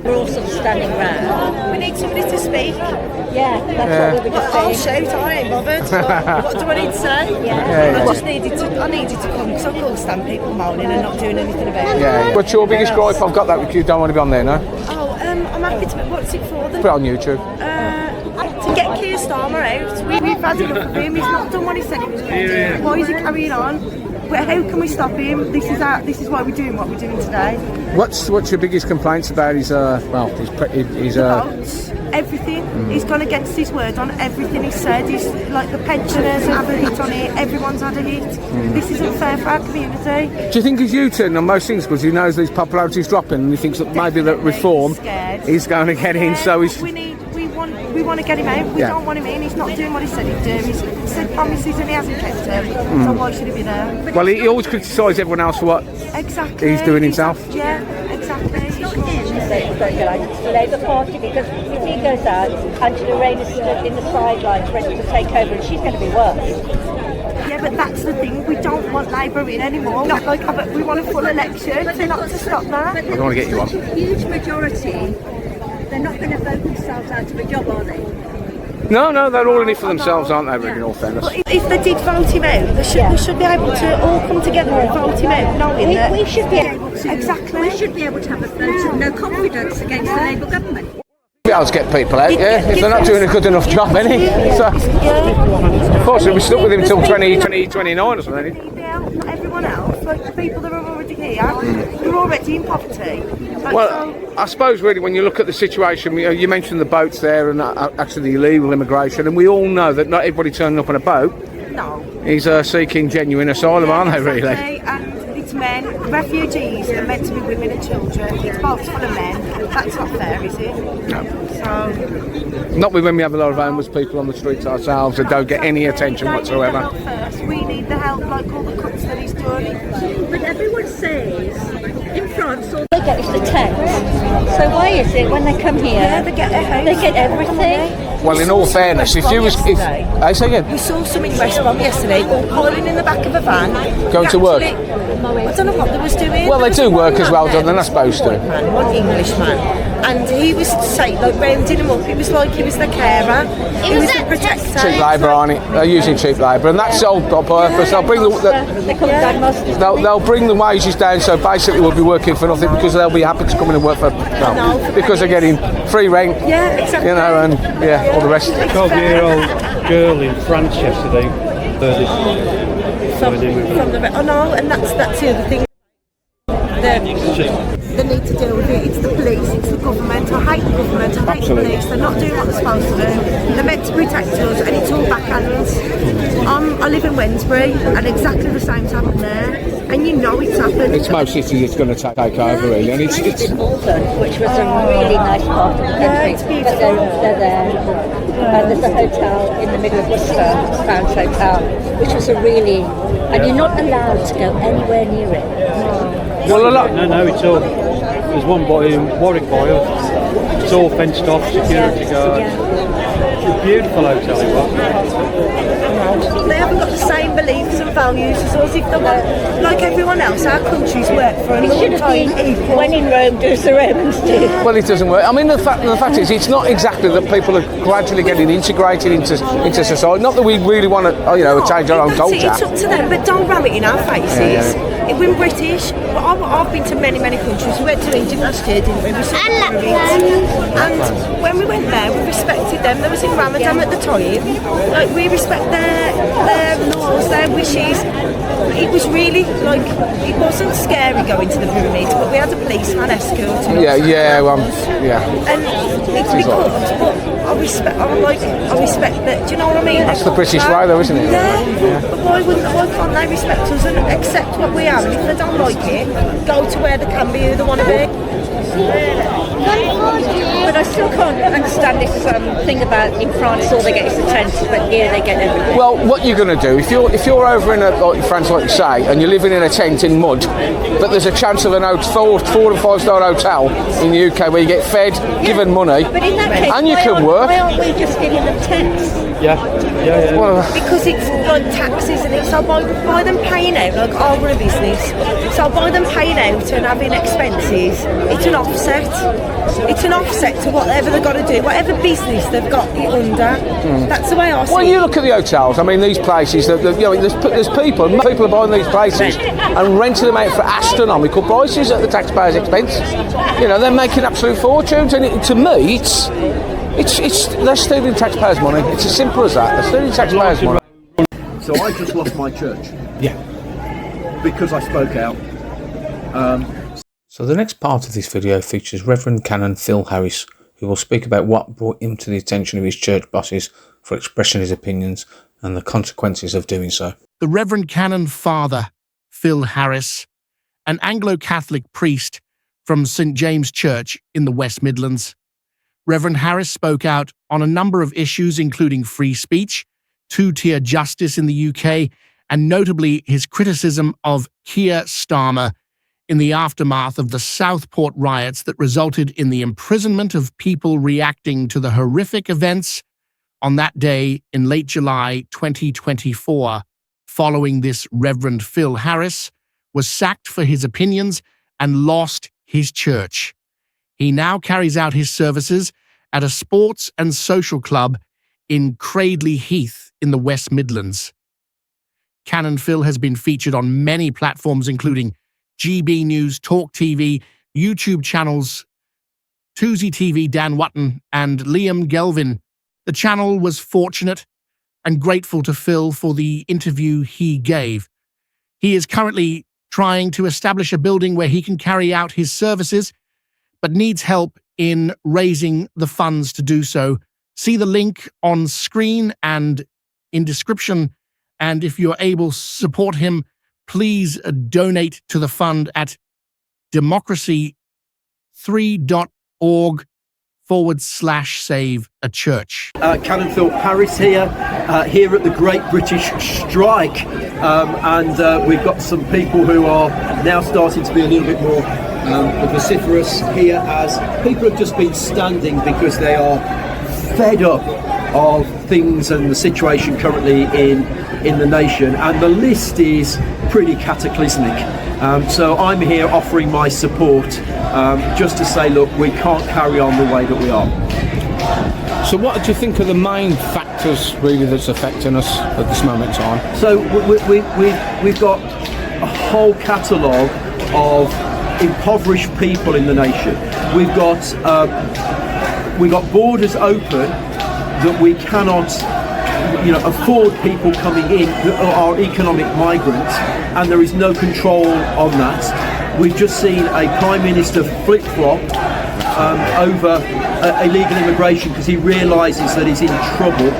We're all sort of standing round. We need somebody to speak. Yeah, that's what we were just I'll saying. shout, I ain't bothered. What do I need to say? Yeah. I needed to come because I couldn't stand people moaning and not doing anything about it. Yeah. What's your biggest gripe? I've got that with you. Don't want to be on there, no? Oh, I'm happy to. What's it for then? Put it on YouTube. To get Keir Starmer out. We've had enough of him. He's not done what he said he was going to do. Why is he carrying on? How can we stop him? This is why we're doing what we're doing today. What's your biggest complaints about his Votes, everything. He's gone against his word on everything he said. He's like the pensioners have a hit on it. Everyone's had a hit. This isn't fair for our community. Do you think he's U-turning on most things because he knows his popularity is dropping and he thinks that maybe that reform is going to get in? So he's. We want to get him out. We don't want him in. He's not doing what he said he'd do. He's said promises and he hasn't kept them. So why should he be there? Well, he always criticises everyone else for what he's doing himself. Yeah, exactly. It's very good. It's the Labour Party because if he goes out, Angela Rayner's stood in the sidelines ready to take over and she's going to be worse. Yeah, but that's the thing. We don't want Labour in anymore. Not like we want a full election. So not to stop that. I don't want to get you on. Huge majority. They're not going to vote themselves out of a job, are they? No, they're all in it for themselves, aren't they, really, in all fairness? But if they did vote him out, we should be able to all come together and vote him out, knowing that... We should be able to... Exactly. We should be able to have a vote of no confidence against the Labour government. Be able to get people out, yeah, if they're not doing a good enough job, any. So, of course, we'll be stuck with him until 2029 or something. Not everyone else, like the people that are already here, we're already in poverty. I suppose really when you look at the situation, you mentioned the boats there and actually the illegal immigration, and we all know that not everybody turning up on a boat is seeking genuine asylum, aren't they, really? And it's men, refugees are meant to be women and children, it's boats full of men, that's not fair, is it? No. So, not when we have a lot of homeless people on the streets ourselves that don't get any attention whatsoever. We need the help, like all the cuts that he's done. But everyone says in France all They get is the tent. So why is it when they come here, they get a house, they get everything? Well, in all fairness, if you was... I say again? We saw some in West Brom yesterday, all piling in the back of a van. Going to work? I don't know what they was doing. Well, they do work as well, don't they? They're supposed to. One Englishman. And he was rounding him up. It was like he was the carer. He was the protector. Cheap labour, aren't it? They're using cheap labour, and that's all on purpose. They'll bring they'll bring the wages down, so basically we'll be working for nothing because they'll be happy to come in and work for because they're getting free rent. Yeah, exactly. You know, and all the rest. A 12-year-old girl in France yesterday. And that's the other thing. They need to deal with it. It's the police, it's the government. I hate the government, I hate the police. They're not doing what they're supposed to do. They're meant to protect us, and it's all backhands. I live in Wednesbury, and exactly the same's happened there. And you know it's happened. It's most cities it's going to take over, really. And it's in Malvern, which was a really nice part of the country. It's beautiful. But they're there. And there's a hotel in the middle of Worcester, Sounds Hotel, which was a really... And you're not allowed to go anywhere near it. Well, no, it's all. There's one boy in Warwick Boyle. It's all fenced off, security guards. It's a beautiful hotel it was. They haven't got the same beliefs and values as us. If they want, like everyone else, our countries work for a long time. When in Rome, do the Romans do. Well, it doesn't work. I mean, the fact is, it's not exactly that people are gradually getting integrated into society. Not that we really want to, change our own culture. It's up to them, but don't ram it in our faces. We're British. I've been to many countries. We went to Egypt last year, didn't we? And when we went there, we respected them. There was in Ramadan at the time. Like, we respect their laws, their wishes. It was really it wasn't scary going to the pyramids, but we had a policeman escort. And it's because, but I respect that. Do you know what I mean? That's the British way, though, isn't it? Yeah. But why can't they respect us and accept what we are? And if they don't like it, go to where they can be who they want to be. But I still can't understand this thing about in France all they get is the tent, but here they get everything. Well, what you're going to do if you're over in France, like you say, and you're living in a tent in mud, but there's a chance of an 4 and 5-star hotel in the UK where you get fed, given money, but in that case, and you can work. Why aren't we just giving them tents? Yeah. Well, because it's like taxes and it's so by them paying out, like, we're a business, business. So by them paying out and having expenses, it's an offset. It's an offset to whatever they've got to do, whatever business they've got it under. That's the way I see it. When you look at the hotels, I mean, these places, you know, there's people are buying these places and renting them out for astronomical prices at the taxpayers' expense. You know, they're making absolute fortunes, and to me, it's they're stealing taxpayers' money. It's as simple as that. They're stealing taxpayers' money. So I just lost my church. Yeah. Because I spoke out. So the next part of this video features Reverend Canon Phil Harris, who will speak about what brought him to the attention of his church bosses for expressing his opinions and the consequences of doing so. The Reverend Canon Father Phil Harris, an Anglo-Catholic priest from St. James Church in the West Midlands. Reverend Harris spoke out on a number of issues, including free speech, two-tier justice in the UK, and notably his criticism of Keir Starmer in the aftermath of the Southport riots that resulted in the imprisonment of people reacting to the horrific events on that day in late July 2024. Following this, Reverend Phil Harris was sacked for his opinions and lost his church. He now carries out his services at a sports and social club in Cradley Heath in the West Midlands. Canon Phil has been featured on many platforms including GB News, Talk TV, YouTube channels, Toosie TV, Dan Wutton, and Liam Gelvin. The channel was fortunate and grateful to Phil for the interview he gave. He is currently trying to establish a building where he can carry out his services, but needs help in raising the funds to do so. See the link on screen and in description, and if you're able to support him, please donate to the fund at democracy3.org/save a church. Canon Phil Harris here at the Great British Strike, and we've got some people who are now starting to be a little bit more vociferous here, as people have just been standing because they are fed up of things and the situation currently in the nation, and the list is pretty cataclysmic. So I'm here offering my support, just to say, look, we can't carry on the way that we are. So what do you think are the main factors really that's affecting us at this moment in time? So we've got a whole catalogue of impoverished people in the nation. We've got borders open that we cannot, afford people coming in that are economic migrants, and there is no control on that. We've just seen a Prime Minister flip-flop over illegal immigration because he realises that he's in trouble.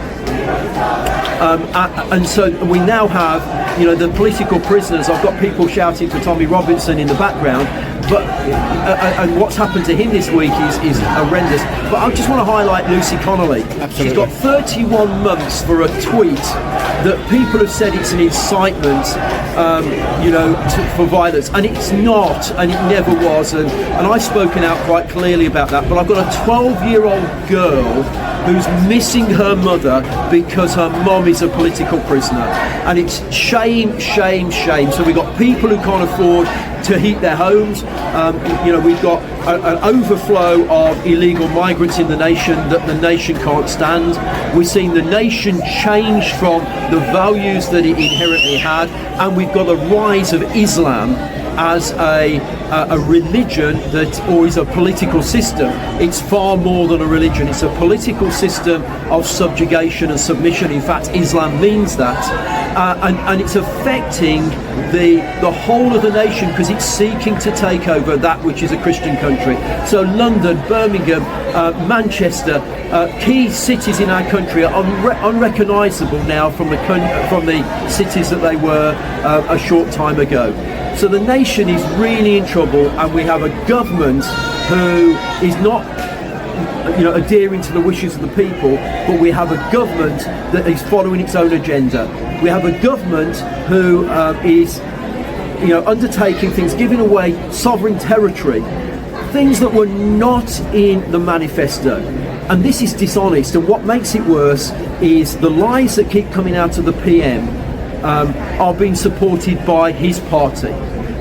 And so we now have, the political prisoners. I've got people shouting for Tommy Robinson in the background, but and what's happened to him this week is horrendous. But I just want to highlight Lucy Connolly. Absolutely. She's got 31 months for a tweet that people have said it's an incitement, for violence, and it's not, and it never was. And I've spoken out quite clearly about that. But I've got a 12-year-old girl who's missing her mother because her mom is a political prisoner, and it's shame, shame, shame. So we've got people who can't afford to heat their homes. We've got an overflow of illegal migrants in the nation that the nation can't stand. We've seen the nation change from the values that it inherently had, and we've got a rise of Islam as a religion or is a political system. It's far more than a religion. It's a political system of subjugation and submission. In fact, Islam means that, and it's affecting the whole of the nation because it's seeking to take over that which is a Christian country. So London, Birmingham, Manchester, key cities in our country are unrecognisable now from the cities that they were a short time ago. So the nation is really in trouble, and we have a government who is not adhering to the wishes of the people, but we have a government that is following its own agenda. We have a government who is undertaking things, giving away sovereign territory, things that were not in the manifesto. And this is dishonest, and what makes it worse is the lies that keep coming out of the PM are being supported by his party.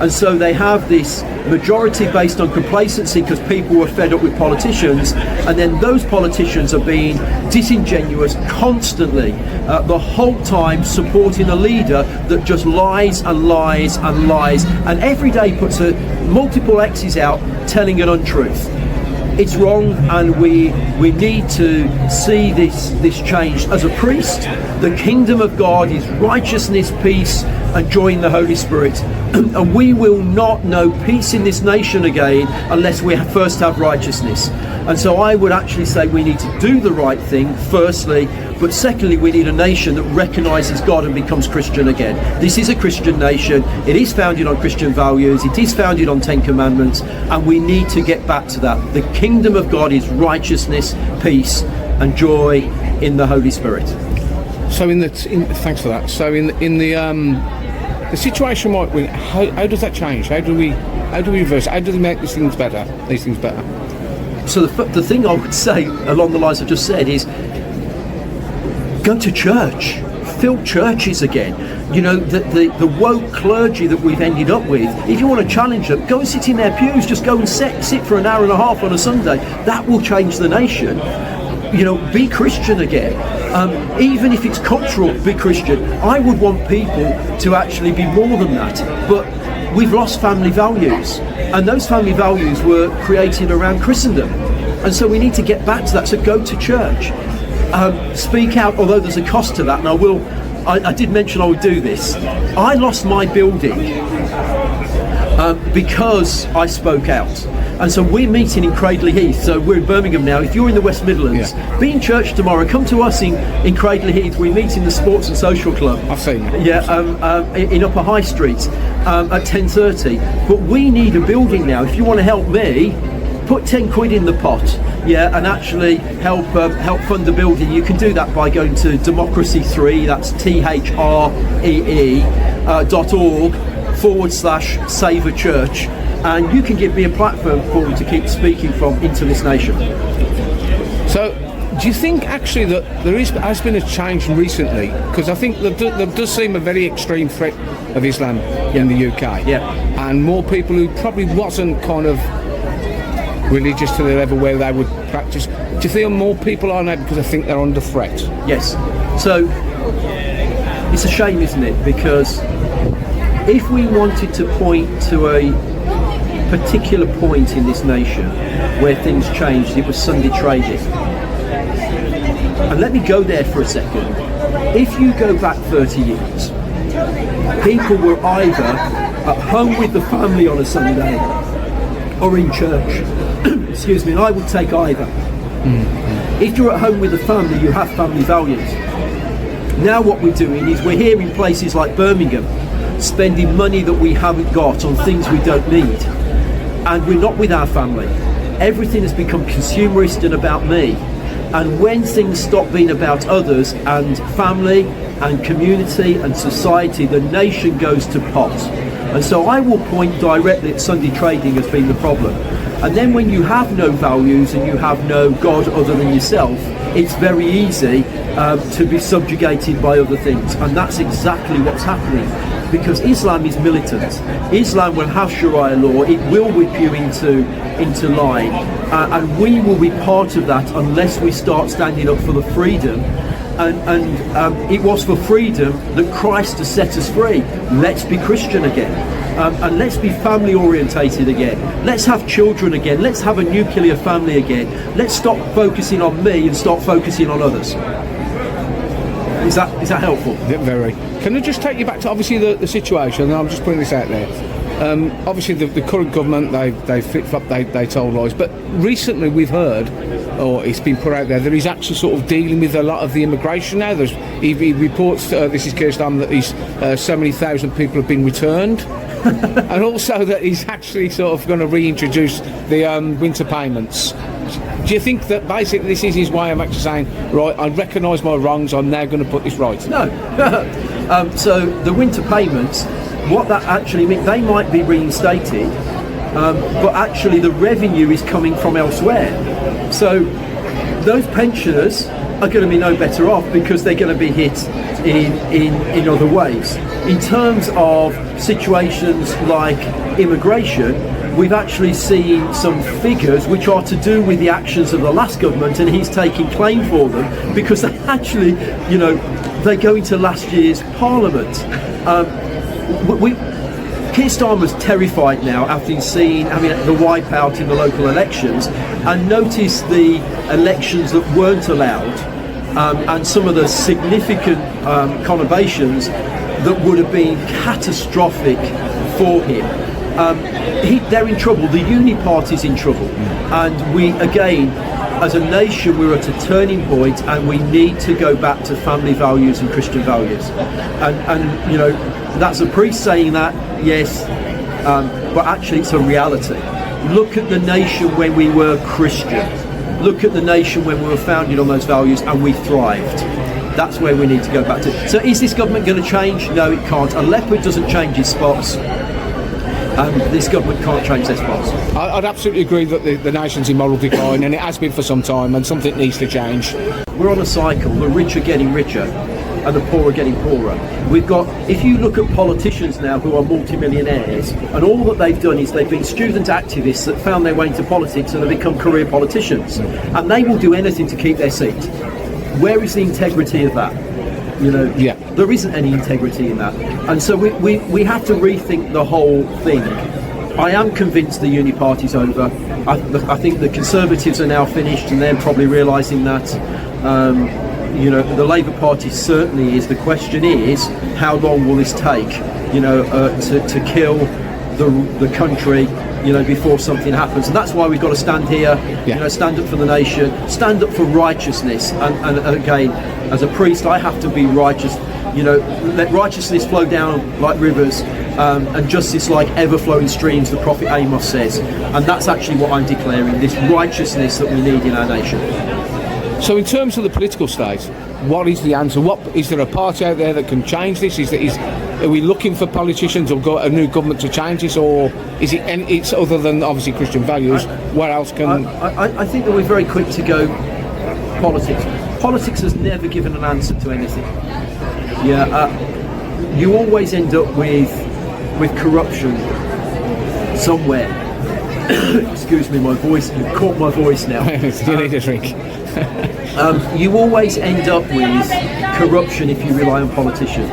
And so they have this majority based on complacency because people were fed up with politicians, and then those politicians are being disingenuous constantly, the whole time supporting a leader that just lies and lies and lies, and every day puts multiple X's out telling an untruth. It's wrong, and we need to see this changed. As a priest, the kingdom of God is righteousness, peace, and joy in the Holy Spirit. And we will not know peace in this nation again unless we first have righteousness. And so I would actually say we need to do the right thing, firstly, but secondly, we need a nation that recognises God and becomes Christian again. This is a Christian nation. It is founded on Christian values. It is founded on 10 Commandments, and we need to get back to that. The kingdom of God is righteousness, peace, and joy in the Holy Spirit. So thanks for that. So in the situation might win. How does that change? How do we reverse? How do we make these things better? So the thing I would say along the lines I just said is go to church, fill churches again. You know, the woke clergy that we've ended up with, if you want to challenge them, go and sit in their pews, just go and sit for an hour and a half on a Sunday. That will change the nation. You know, be Christian again. Even if it's cultural, be Christian. I would want people to actually be more than that. But we've lost family values, and those family values were created around Christendom. And so we need to get back to that. So go to church. Speak out, although there's a cost to that, and I did mention I would do this. I lost my building because I spoke out. And so we're meeting in Cradley Heath. So we're in Birmingham now. If you're in the West Midlands, be in church tomorrow. Come to us in Cradley Heath. We meet in the Sports and Social Club. I've seen it. Yeah, in Upper High Street at 10:30. But we need a building now. If you want to help me, put 10 quid in the pot. Yeah, and actually help fund the building. You can do that by going to Democracy3. That's THREE.org/Save a Church. And you can give me a platform for me to keep speaking from into this nation. So, do you think actually that there has been a change recently? Because I think there does seem a very extreme threat of Islam in the UK. Yeah. And more people who probably wasn't kind of religious to the level where they would practice. Do you feel more people are now because I think they're under threat? Yes. So, it's a shame, isn't it? Because if we wanted to point to a particular point in this nation where things changed, it was Sunday trading. And let me go there for a second. If you go back 30 years, people were either at home with the family on a Sunday or in church. Excuse me, and I would take either. If you're at home with the family, you have family values. Now what we're doing is we're here in places like Birmingham, spending money that we haven't got on things we don't need. And we're not with our family. Everything has become consumerist and about me. And when things stop being about others and family and community and society, the nation goes to pot. And so I will point directly at Sunday trading as being the problem. And then when you have no values and you have no God other than yourself, it's very easy to be subjugated by other things. And that's exactly what's happening. Because Islam is militant. Islam will have Sharia law. It will whip you into line, and we will be part of that unless we start standing up for the freedom. And it was for freedom that Christ has set us free. Let's be Christian again, and let's be family orientated again. Let's have children again. Let's have a nuclear family again. Let's stop focusing on me and start focusing on others. Is that helpful? Yeah, very. Can I just take you back to obviously the situation, and I'm just putting this out there. Obviously the current government, they flip-flop, they told lies, but recently we've heard, or it's been put out there, that he's actually sort of dealing with a lot of the immigration now. He reports, this is Keir Starmer, that so many thousand people have been returned. And also that he's actually sort of going to reintroduce the winter payments. Do you think that basically this is his way of actually saying, right, I recognise my wrongs, I'm now going to put this right? No. So the winter payments, what that actually means, they might be reinstated, but actually the revenue is coming from elsewhere. So those pensioners are going to be no better off because they're going to be hit in other ways. In terms of situations like immigration, we've actually seen some figures which are to do with the actions of the last government, and he's taking claim for them because they actually, you know, they go into last year's Parliament. Keir Starmer's terrified now after he's seen the wipeout in the local elections, and noticed the elections that weren't allowed, and some of the significant connotations that would have been catastrophic for him. They're in trouble. The Uni Party's in trouble, and we again, as a nation, we're at a turning point, and we need to go back to family values and Christian values. And you know, that's a priest saying that, yes, but actually it's a reality. Look at the nation when we were Christian. Look at the nation when we were founded on those values, and we thrived. That's where we need to go back to. So is this government going to change? No, it can't. A leopard doesn't change his spots. This government can't change their spots. I'd absolutely agree that the nation's in moral decline, and it has been for some time, and something needs to change. We're on a cycle. The rich are getting richer, and the poor are getting poorer. We've got, if you look at politicians now who are multimillionaires, and all that they've done is they've been student activists that found their way into politics and have become career politicians, and they will do anything to keep their seat. Where is the integrity of that? You know, there isn't any integrity in that, and so we have to rethink the whole thing. I am convinced the Uni Party's over. I think the Conservatives are now finished, and they're probably realising that. You know, the Labour Party certainly is. The question is, how long will this take? You know, to kill the country, you know, before something happens. And that's why we've got to stand here, you know, stand up for the nation, stand up for righteousness. And again, as a priest, I have to be righteous. You know, let righteousness flow down like rivers, and justice like ever-flowing streams, the prophet Amos says. And that's actually what I'm declaring, this righteousness that we need in our nation. So in terms of the political state, what is the answer? What is there a party out there that can change this? Are we looking for politicians or a new government to change this, or is it's other than obviously Christian values? What else can? I think that we're very quick to go politics. Politics has never given an answer to anything. You always end up with corruption somewhere. Excuse me, my voice. You've caught my voice now. You need a drink. You always end up with corruption if you rely on politicians.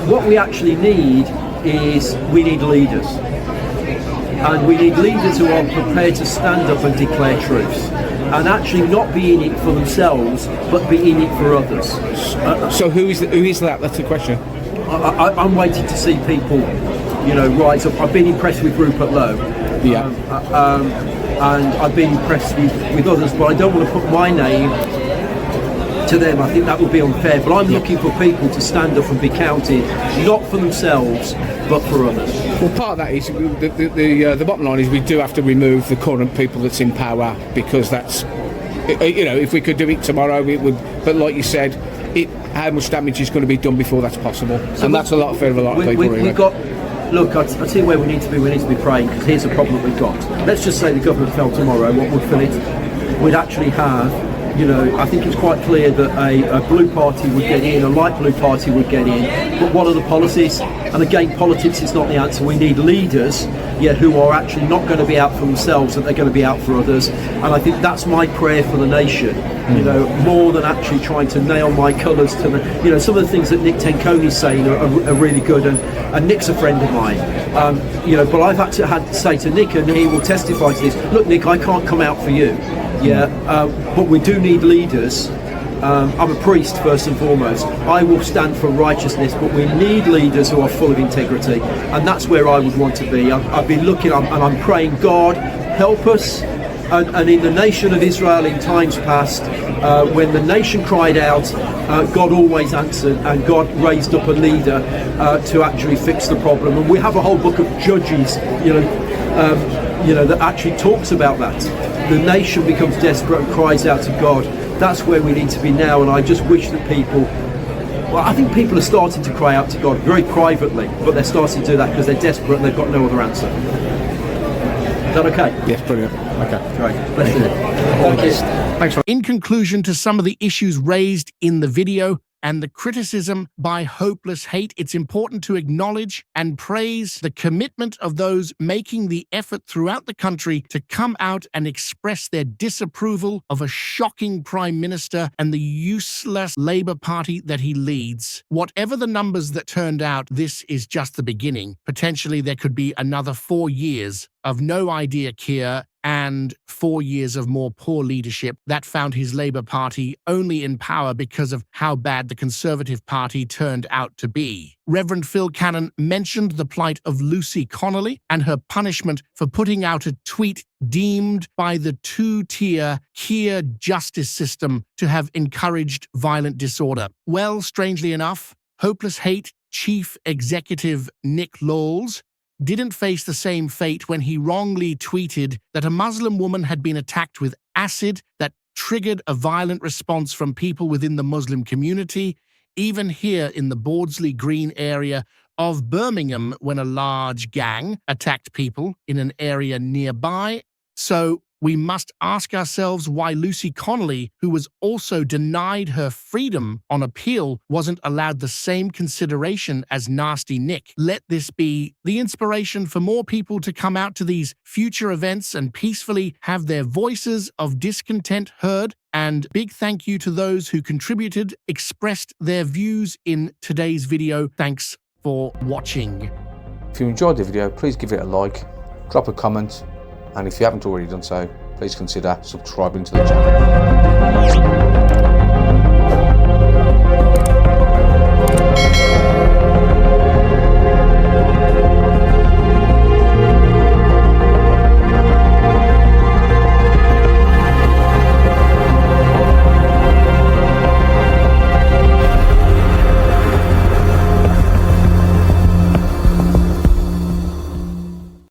What we actually need is we need leaders. And we need leaders who are prepared to stand up and declare truths. And actually not be in it for themselves, but be in it for others. So who is that? That's the question. I'm waiting to see people, you know, rise up. I've been impressed with Rupert Lowe. Yeah. And I've been impressed with others, but I don't want to put my name to them. I think that would be unfair. But I'm looking for people to stand up and be counted, not for themselves, but for others. Well, part of that is the bottom line is we do have to remove the current people that's in power, because that's, you know, if we could do it tomorrow, it would. But like you said, how much damage is going to be done before that's possible, and that's a lot for a lot of people. We've got. Look, I'll tell you where we need to be. We need to be praying, because here's a problem we've got. Let's just say the government fell tomorrow. What would fill it? We'd actually have, you know, I think it's quite clear that a blue party would get in, a light blue party would get in. But what are the policies? And again, politics is not the answer. We need leaders, who are actually not going to be out for themselves, that they're going to be out for others. And I think that's my prayer for the nation. You know, more than actually trying to nail my colours to the, you know, some of the things that Nick Tenconi's saying are really good, and Nick's a friend of mine. You know, but I've had to say to Nick, and he will testify to this. Look, Nick, I can't come out for you. But we do need leaders. I'm a priest first and foremost. I will stand for righteousness, but we need leaders who are full of integrity, and that's where I would want to be. I've been looking, and I'm praying, God, help us. And in the nation of Israel in times past, when the nation cried out, God always answered, and God raised up a leader to actually fix the problem. And we have a whole book of Judges, that actually talks about that. The nation becomes desperate and cries out to God. That's where we need to be now. And I just wish that I think people are starting to cry out to God very privately, but they're starting to do that because they're desperate and they've got no other answer. Is that okay? Yes, brilliant. Okay. Great. Let's do it. Thanks. In conclusion to some of the issues raised in the video, and the criticism by hopeless hate, it's important to acknowledge and praise the commitment of those making the effort throughout the country to come out and express their disapproval of a shocking Prime Minister and the useless Labour Party that he leads. Whatever the numbers that turned out, this is just the beginning. Potentially there could be another 4 years of no idea Keir and 4 years of more poor leadership that found his Labour Party only in power because of how bad the Conservative Party turned out to be. Reverend Phil Cannon mentioned the plight of Lucy Connolly and her punishment for putting out a tweet deemed by the two-tier Keir justice system to have encouraged violent disorder. Well, strangely enough, Hopeless Hate Chief Executive Nick Lawles didn't face the same fate when he wrongly tweeted that a Muslim woman had been attacked with acid that triggered a violent response from people within the Muslim community, even here in the Bawdsley Green area of Birmingham when a large gang attacked people in an area nearby. So we must ask ourselves why Lucy Connolly, who was also denied her freedom on appeal, wasn't allowed the same consideration as Nasty Nick. Let this be the inspiration for more people to come out to these future events and peacefully have their voices of discontent heard. And big thank you to those who contributed, expressed their views in today's video. Thanks for watching. If you enjoyed the video, please give it a like, drop a comment, and if you haven't already done so, please consider subscribing to the channel.